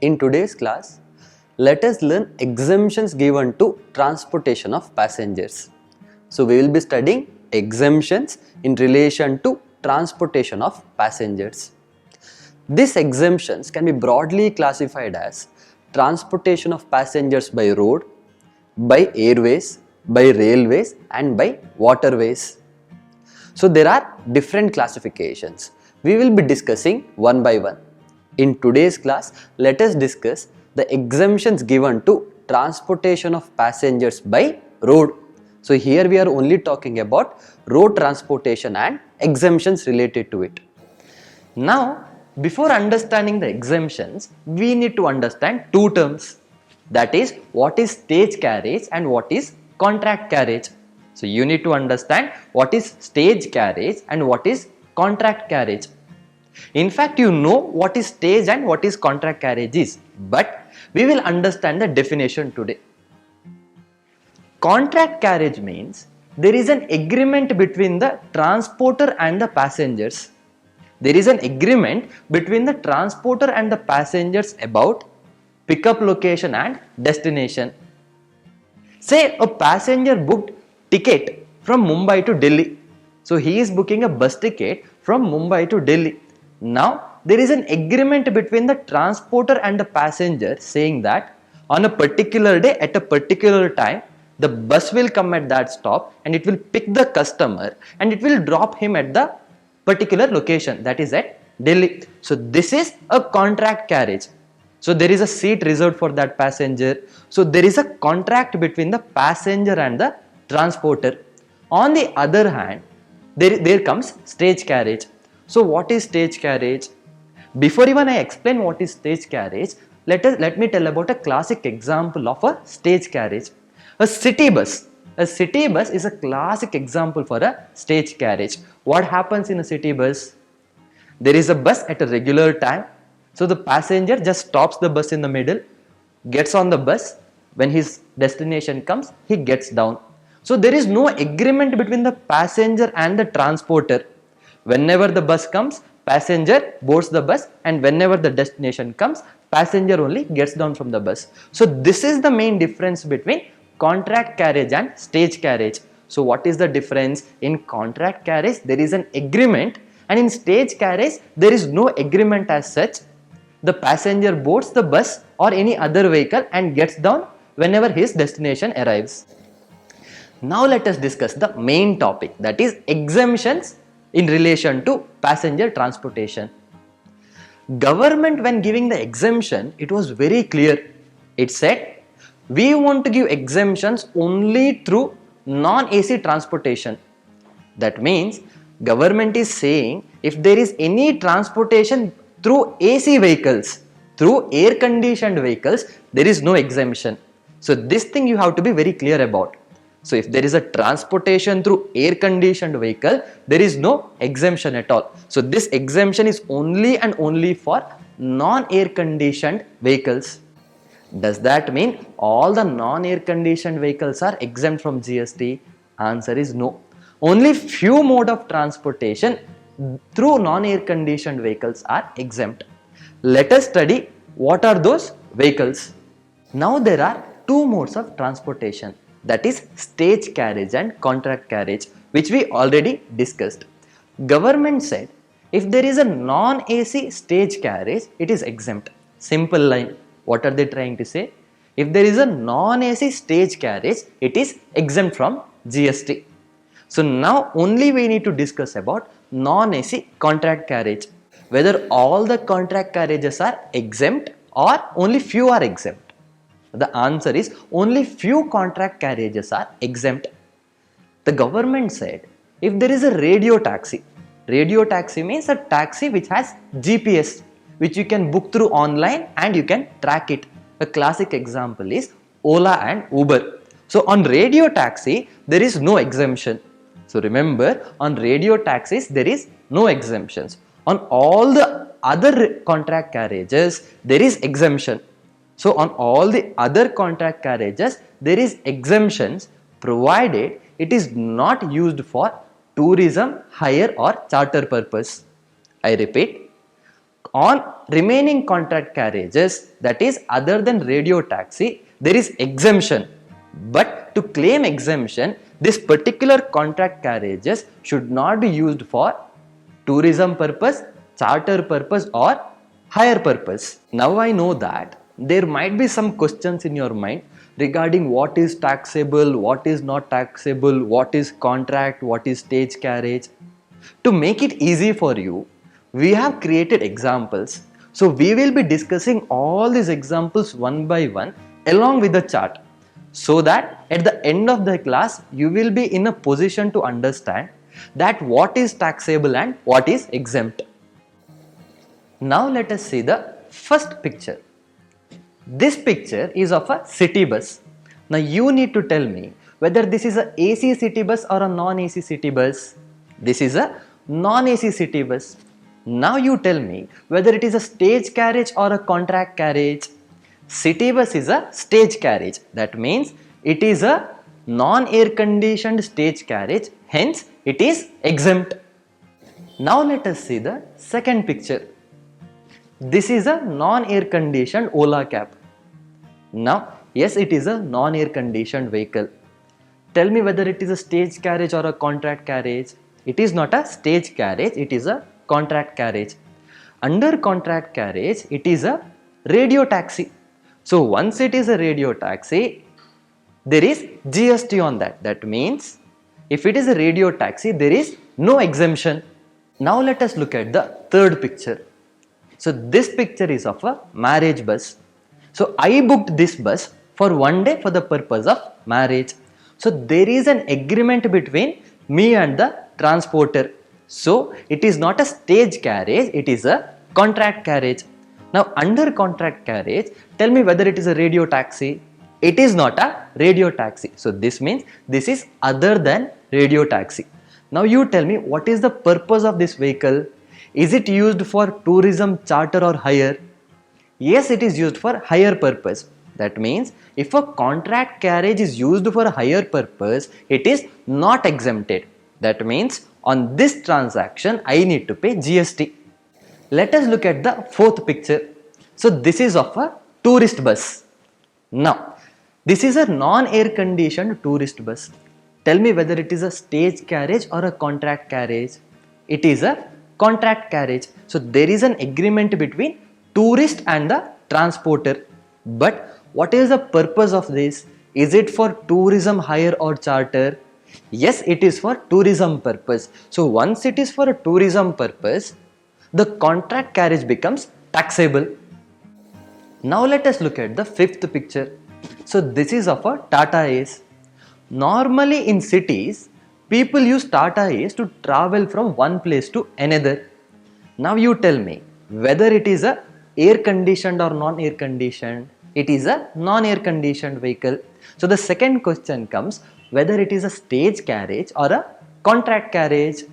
In today's class, let us learn exemptions given to transportation of passengers. So we will be studying exemptions in relation to transportation of passengers. These exemptions can be broadly classified as transportation of passengers by road, by airways, by railways and by waterways. So there are different classifications. We will be discussing one by one. In today's class, let us discuss the exemptions given to transportation of passengers by road. So here we are only talking about road transportation and exemptions related to it. Now, before understanding the exemptions, we need to understand two terms. That is, what is stage carriage and what is contract carriage. So you need to understand what is stage carriage and what is contract carriage. In fact, you know what is stage and what is contract carriage is, but we will understand the definition today. Contract carriage means there is an agreement between the transporter and the passengers. There is an agreement between the transporter and the passengers about pickup location and destination. Say a passenger booked ticket from Mumbai to Delhi. So he is booking a bus ticket from Mumbai to Delhi. Now there is an agreement between the transporter and the passenger saying that on a particular day at a particular time the bus will come at that stop and it will pick the customer and it will drop him at the particular location, that is at Delhi. So this is a contract carriage. So there is a seat reserved for that passenger. So there is a contract between the passenger and the transporter. On the other hand, there comes stage carriage. So what is stage carriage? Before even I explain what is stage carriage, let me tell about a classic example of a stage carriage. A city bus. A city bus is a classic example for a stage carriage. What happens in a city bus? There is a bus at a regular time. So the passenger just stops the bus in the middle, gets on the bus. When his destination comes, he gets down. So there is no agreement between the passenger and the transporter. Whenever the bus comes, passenger boards the bus, and whenever the destination comes, passenger only gets down from the bus. So this is the main difference between contract carriage and stage carriage. So what is the difference? In contract carriage there is an agreement, and in stage carriage there is no agreement as such. The passenger boards the bus or any other vehicle and gets down whenever his destination arrives. Now let us discuss the main topic, that is exemptions in relation to passenger transportation. Government, when giving the exemption, it was very clear. It said, we want to give exemptions only through non-AC transportation. That means government is saying if there is any transportation through AC vehicles, through air conditioned vehicles, there is no exemption. So this thing you have to be very clear about. So if there is a transportation through air conditioned vehicle, there is no exemption at all. So this exemption is only and only for non-air conditioned vehicles. Does that mean all the non-air conditioned vehicles are exempt from GST? Answer is no. Only few mode of transportation through non-air conditioned vehicles are exempt. Let us study what are those vehicles. Now there are two modes of transportation, that is stage carriage and contract carriage, which we already discussed. Government said if there is a non-AC stage carriage, it is exempt. Simple line. What are they trying to say? If there is a non-AC stage carriage, it is exempt from GST. So now only we need to discuss about non-AC contract carriage, whether all the contract carriages are exempt or only few are exempt. The answer is only few contract carriages are exempt. The government said if there is a radio taxi means a taxi which has GPS, which you can book through online and you can track it. A classic example is Ola and Uber. So on radio taxi there is no exemption. So remember, on radio taxis there is no exemptions. On all the other contract carriages there is exemption. So on all the other contract carriages there is exemptions, provided it is not used for tourism, hire or charter purpose. I repeat, On remaining contract carriages, that is other than radio taxi, there is exemption. But to claim exemption, this particular contract carriages should not be used for tourism purpose, charter purpose or hire purpose. Now I know that there might be some questions in your mind regarding what is taxable, what is not taxable, what is contract, what is stage carriage. To make it easy for you, we have created examples. So we will be discussing all these examples one by one along with the chart, so that at the end of the class you will be in a position to understand that what is taxable and what is exempt. Now let us see the first picture. This picture is of a city bus. Now you need to tell me whether this is a AC city bus or a non-AC city bus. This is a non-AC city bus. Now you tell me whether it is a stage carriage or a contract carriage. City bus is a stage carriage. That means it is a non-air conditioned stage carriage. Hence it is exempt. Now let us see the second picture. This is a non-air conditioned Ola cab. Now yes, it is a non-air conditioned vehicle. Tell me whether it is a stage carriage or a contract carriage. It is not a stage carriage, it is a contract carriage. Under contract carriage, it is a radio taxi. So once it is a radio taxi, there is GST on that. That means if it is a radio taxi, there is no exemption. Now let us look at the third picture. So this picture is of a marriage bus. So I booked this bus for one day for the purpose of marriage. So there is an agreement between me and the transporter. So it is not a stage carriage, it is a contract carriage. Now under contract carriage, tell me whether it is a radio taxi. It is not a radio taxi. So this means this is other than radio taxi. Now you tell me what is the purpose of this vehicle. Is it used for tourism, charter or hire? Yes, it is used for hire purpose. That means if a contract carriage is used for hire purpose, it is not exempted. That means on this transaction I need to pay GST. Let us look at the fourth picture. So this is of a tourist bus. Now this is a non-air conditioned tourist bus. Tell me whether it is a stage carriage or a contract carriage. It is a contract carriage. So there is an agreement between tourist and the transporter. But what is the purpose of this? Is it for tourism, hire or charter? Yes, it is for tourism purpose. So once it is for a tourism purpose, the contract carriage becomes taxable. Now let us look at the fifth picture. So this is of a Tata Ace. Normally in cities, people use Tata Ace to travel from one place to another. Now you tell me whether it is a air conditioned or non-air conditioned. It is a non-air conditioned vehicle. So the second question comes whether it is a stage carriage or a contract carriage.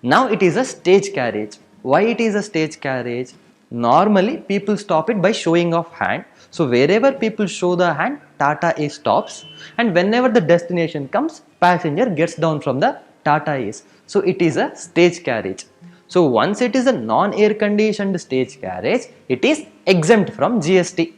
Now it is a stage carriage. Why it is a stage carriage? Normally people stop it by showing of hand. So wherever people show the hand, Tata Ace stops, and whenever the destination comes, passenger gets down from the Tata Ace. So it is a stage carriage. So once it is a non-air conditioned stage carriage, it is exempt from GST.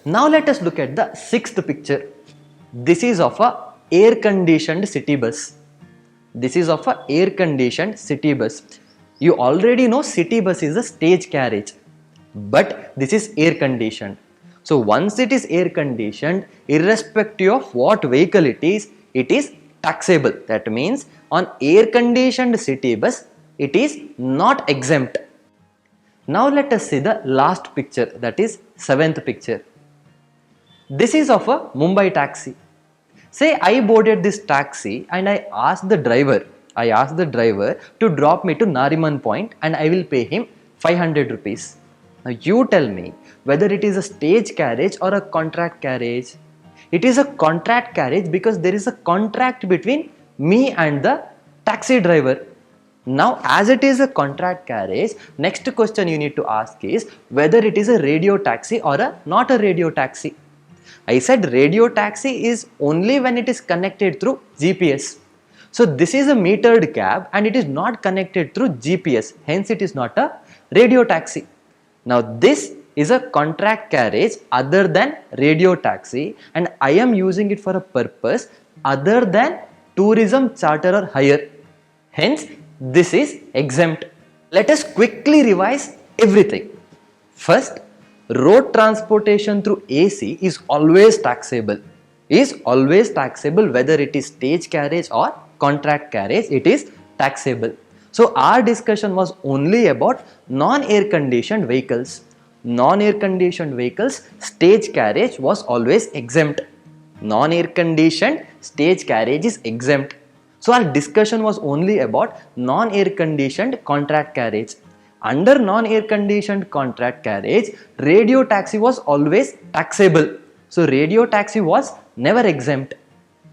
Now let us look at the sixth picture. This is of a air conditioned city bus. This is of a air conditioned city bus. You already know city bus is a stage carriage, but this is air conditioned. So once it is air conditioned, irrespective of what vehicle it is taxable. That means on air conditioned city bus, it is not exempt. Now let us see the last picture, that is seventh picture. This is of a Mumbai taxi. Say I boarded this taxi and I asked the driver to drop me to Nariman Point and I will pay him 500 rupees. Now you tell me whether it is a stage carriage or a contract carriage. It is a contract carriage because there is a contract between me and the taxi driver. Now as it is a contract carriage, next question you need to ask is whether it is a radio taxi or not a radio taxi. I said radio taxi is only when it is connected through GPS. So this is a metered cab and it is not connected through GPS. Hence it is not a radio taxi. Now this is a contract carriage other than radio taxi, and I am using it for a purpose other than tourism, charter or hire. Hence, this is exempt. Let us quickly revise everything. First, road transportation through AC is always taxable. Whether it is stage carriage or contract carriage, it is taxable. So our discussion was only about non-air conditioned vehicles. Non-air conditioned vehicles, stage carriage was always exempt. Non-air conditioned stage carriage is exempt. So our discussion was only about non-air conditioned contract carriage. Under non-air conditioned contract carriage, radio taxi was always taxable. So radio taxi was never exempt.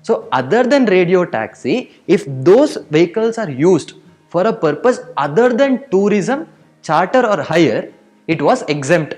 So other than radio taxi, if those vehicles are used for a purpose other than tourism, charter or hire, it was exempt.